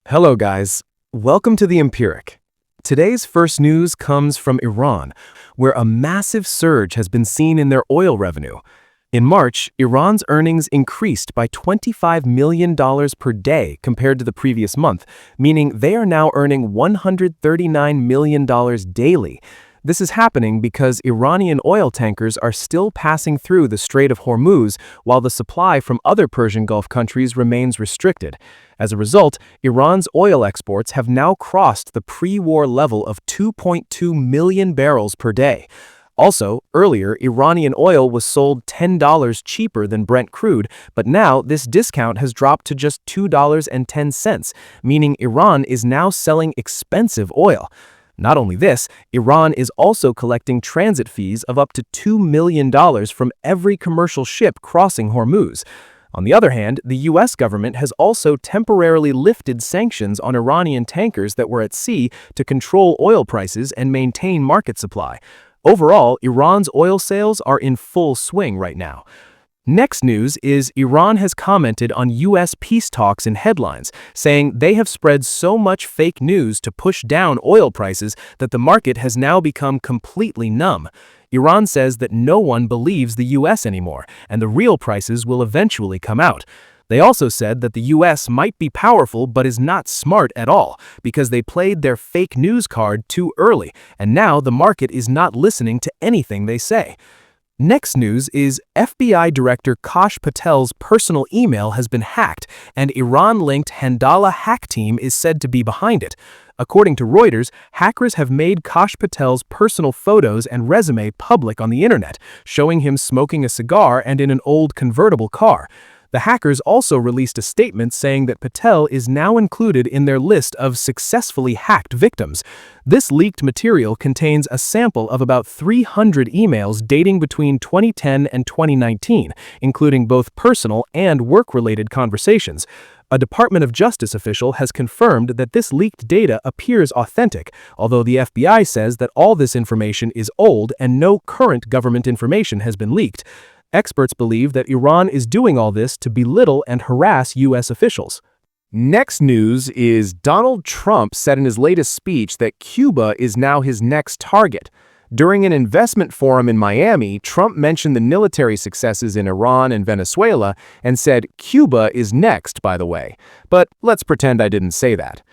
Hello guys, welcome to The Empiric. Today's first news comes from Iran, where a massive surge has been seen in their oil revenue. In March, Iran's earnings increased by $25 million per day compared to the previous month, meaning they are now earning $139 million daily. This is happening because Iranian oil tankers are still passing through the Strait of Hormuz while the supply from other Persian Gulf countries remains restricted. As a result, Iran's oil exports have now crossed the pre-war level of 2.2 million barrels per day. Also, earlier, Iranian oil was sold $10 cheaper than Brent crude, but now this discount has dropped to just $2.10, meaning Iran is now selling expensive oil. Not only this, Iran is also collecting transit fees of up to $2 million from every commercial ship crossing Hormuz. On the other hand, the U.S. government has also temporarily lifted sanctions on Iranian tankers that were at sea to control oil prices and maintain market supply. Overall, Iran's oil sales are in full swing right now. Next news is Iran has commented on U.S. peace talks in headlines, saying they have spread so much fake news to push down oil prices that the market has now become completely numb. Iran says that no one believes the U.S. anymore, and the real prices will eventually come out. They also said that the U.S. might be powerful but is not smart at all, because they played their fake news card too early, and now the market is not listening to anything they say. Next news is FBI Director Kash Patel's personal email has been hacked, and Iran-linked Handala hack team is said to be behind it. According to Reuters, hackers have made Kash Patel's personal photos and resume public on the internet, showing him smoking a cigar and in an old convertible car. The hackers also released a statement saying that Patel is now included in their list of successfully hacked victims. This leaked material contains a sample of about 300 emails dating between 2010 and 2019, including both personal and work-related conversations. A Department of Justice official has confirmed that this leaked data appears authentic, although the FBI says that all this information is old and no current government information has been leaked. Experts believe that Iran is doing all this to belittle and harass U.S. officials. Next news is Donald Trump said in his latest speech that Cuba is now his next target. During an investment forum in Miami, Trump mentioned the military successes in Iran and Venezuela and said Cuba is next, by the way. But let's pretend I didn't say that.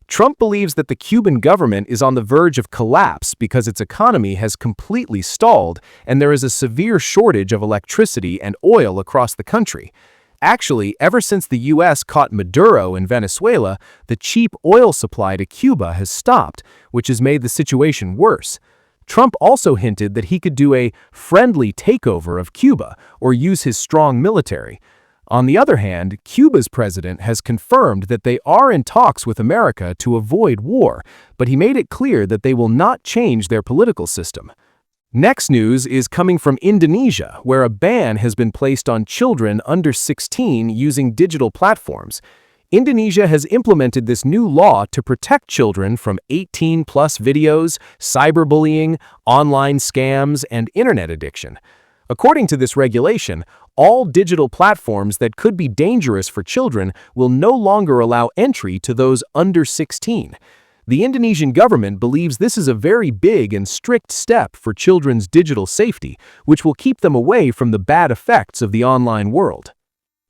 Trump believes that the Cuban government is on the verge of collapse because its economy has completely stalled and there is a severe shortage of electricity and oil across the country. Actually, ever since the U.S. caught Maduro in Venezuela, the cheap oil supply to Cuba has stopped, which has made the situation worse. Trump also hinted that he could do a friendly takeover of Cuba or use his strong military. On the other hand, Cuba's president has confirmed that they are in talks with America to avoid war, but he made it clear that they will not change their political system. Next news is coming from Indonesia, where a ban has been placed on children under 16 using digital platforms. Indonesia has implemented this new law to protect children from 18-plus videos, cyberbullying, online scams, and internet addiction. According to this regulation, all digital platforms that could be dangerous for children will no longer allow entry to those under 16. The Indonesian government believes this is a very big and strict step for children's digital safety, which will keep them away from the bad effects of the online world.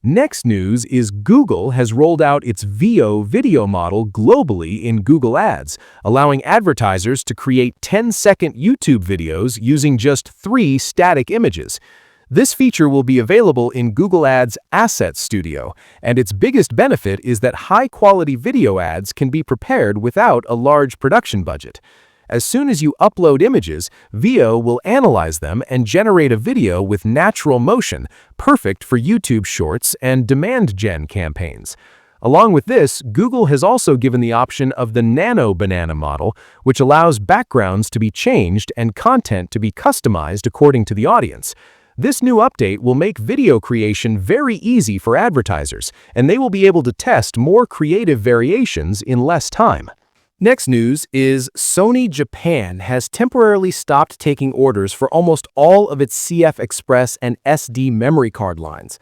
Next news is Google has rolled out its VO video model globally in Google Ads, allowing advertisers to create 10-second YouTube videos using just 3 static images. This feature will be available in Google Ads Asset Studio, and its biggest benefit is that high-quality video ads can be prepared without a large production budget. As soon as you upload images, VO will analyze them and generate a video with natural motion, perfect for YouTube Shorts and demand gen campaigns. Along with this, Google has also given the option of the Nano Banana model, which allows backgrounds to be changed and content to be customized according to the audience. This new update will make video creation very easy for advertisers, and they will be able to test more creative variations in less time. Next news is Sony Japan has temporarily stopped taking orders for almost all of its CFexpress and SD memory card lines.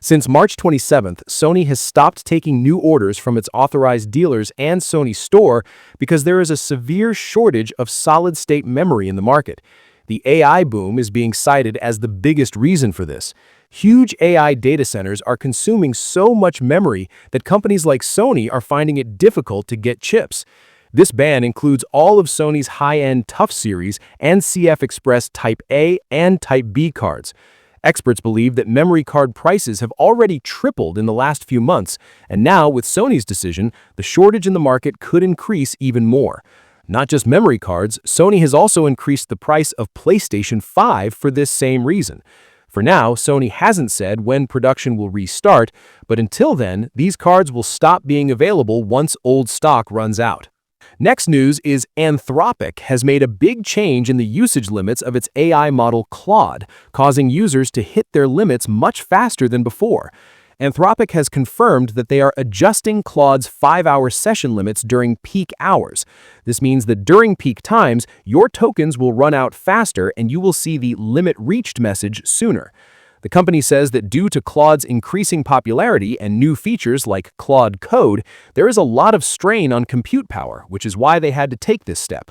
Since March 27th, Sony has stopped taking new orders from its authorized dealers and Sony Store because there is a severe shortage of solid-state memory in the market. The AI boom is being cited as the biggest reason for this. Huge AI data centers are consuming so much memory that companies like Sony are finding it difficult to get chips. This ban includes all of Sony's high-end TUF series and CFexpress Type A and Type B cards. Experts believe that memory card prices have already tripled in the last few months, and now, with Sony's decision, the shortage in the market could increase even more. Not just memory cards, Sony has also increased the price of PlayStation 5 for this same reason. For now, Sony hasn't said when production will restart, but until then, these cards will stop being available once old stock runs out. Next news is Anthropic has made a big change in the usage limits of its AI model Claude, causing users to hit their limits much faster than before. Anthropic has confirmed that they are adjusting Claude's 5-hour session limits during peak hours. This means that during peak times, your tokens will run out faster and you will see the limit reached message sooner. The company says that due to Claude's increasing popularity and new features like Claude Code, there is a lot of strain on compute power, which is why they had to take this step.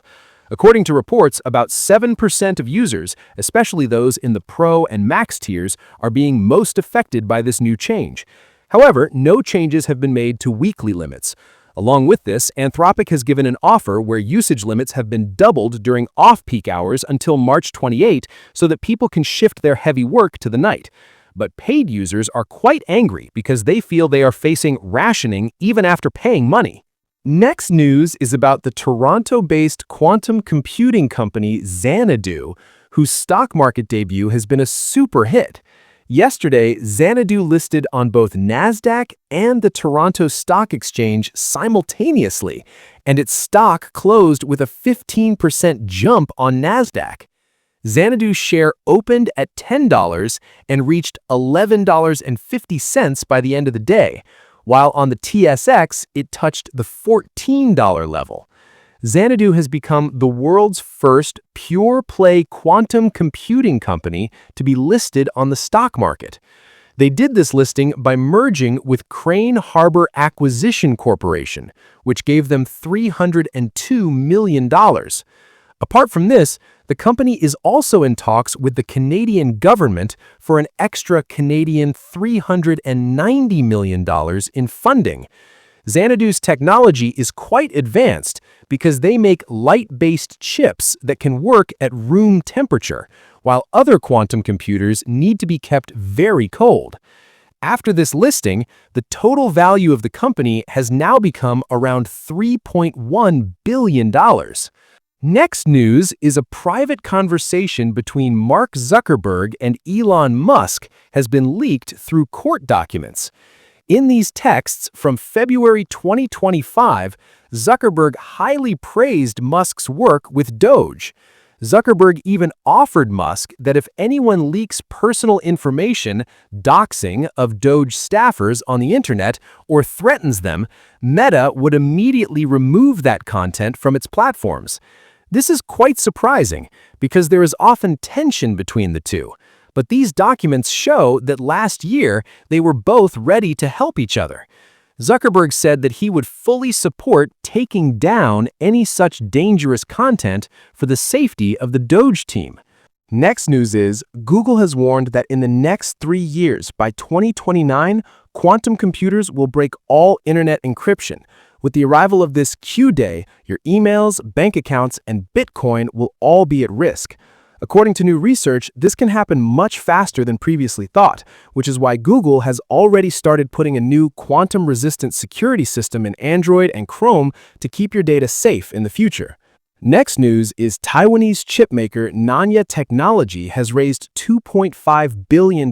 According to reports, about 7% of users, especially those in the Pro and Max tiers, are being most affected by this new change. However, no changes have been made to weekly limits. Along with this, Anthropic has given an offer where usage limits have been doubled during off-peak hours until March 28 so that people can shift their heavy work to the night. But paid users are quite angry because they feel they are facing rationing even after paying money. Next news is about the Toronto-based quantum computing company Xanadu, whose stock market debut has been a super hit. Yesterday, Xanadu listed on both Nasdaq and the Toronto Stock Exchange simultaneously, and its stock closed with a 15% jump on Nasdaq. Xanadu's share opened at $10 and reached $11.50 by the end of the day, while on the TSX, it touched the $14 level. Xanadu has become the world's first pure-play quantum computing company to be listed on the stock market. They did this listing by merging with Crane Harbor Acquisition Corporation, which gave them $302 million. Apart from this, the company is also in talks with the Canadian government for an extra Canadian $390 million in funding. Xanadu's technology is quite advanced because they make light-based chips that can work at room temperature, while other quantum computers need to be kept very cold. After this listing, the total value of the company has now become around $3.1 billion. Next news is a private conversation between Mark Zuckerberg and Elon Musk has been leaked through court documents. In these texts from February 2025, Zuckerberg highly praised Musk's work with DOGE. Zuckerberg even offered Musk that if anyone leaks personal information, doxing of DOGE staffers on the internet, or threatens them, Meta would immediately remove that content from its platforms. This is quite surprising because there is often tension between the two. But these documents show that last year they were both ready to help each other. Zuckerberg said that he would fully support taking down any such dangerous content for the safety of the DOGE team. Next news is Google has warned that in the next 3 years, by 2029, quantum computers will break all internet encryption. With the arrival of this Q-Day, your emails, bank accounts, and Bitcoin will all be at risk. According to new research, this can happen much faster than previously thought, which is why Google has already started putting a new quantum-resistant security system in Android and Chrome to keep your data safe in the future. Next news is Taiwanese chipmaker Nanya Technology has raised $2.5 billion.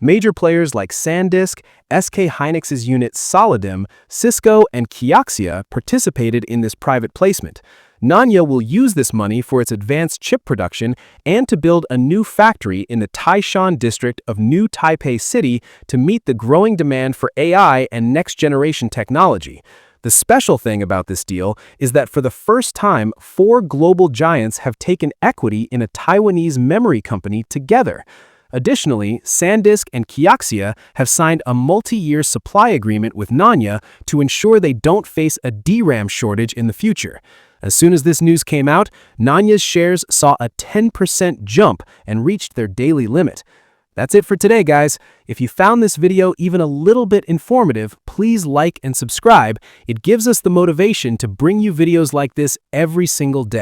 Major players like SanDisk, SK Hynix's unit Solidim, Cisco, and Kioxia participated in this private placement. Nanya will use this money for its advanced chip production and to build a new factory in the Taishan district of New Taipei City to meet the growing demand for AI and next-generation technology. The special thing about this deal is that for the first time, 4 global giants have taken equity in a Taiwanese memory company together. Additionally, SanDisk and Kioxia have signed a multi-year supply agreement with Nanya to ensure they don't face a DRAM shortage in the future. As soon as this news came out, Nanya's shares saw a 10% jump and reached their daily limit. That's it for today, guys. If you found this video even a little bit informative, please like and subscribe. It gives us the motivation to bring you videos like this every single day.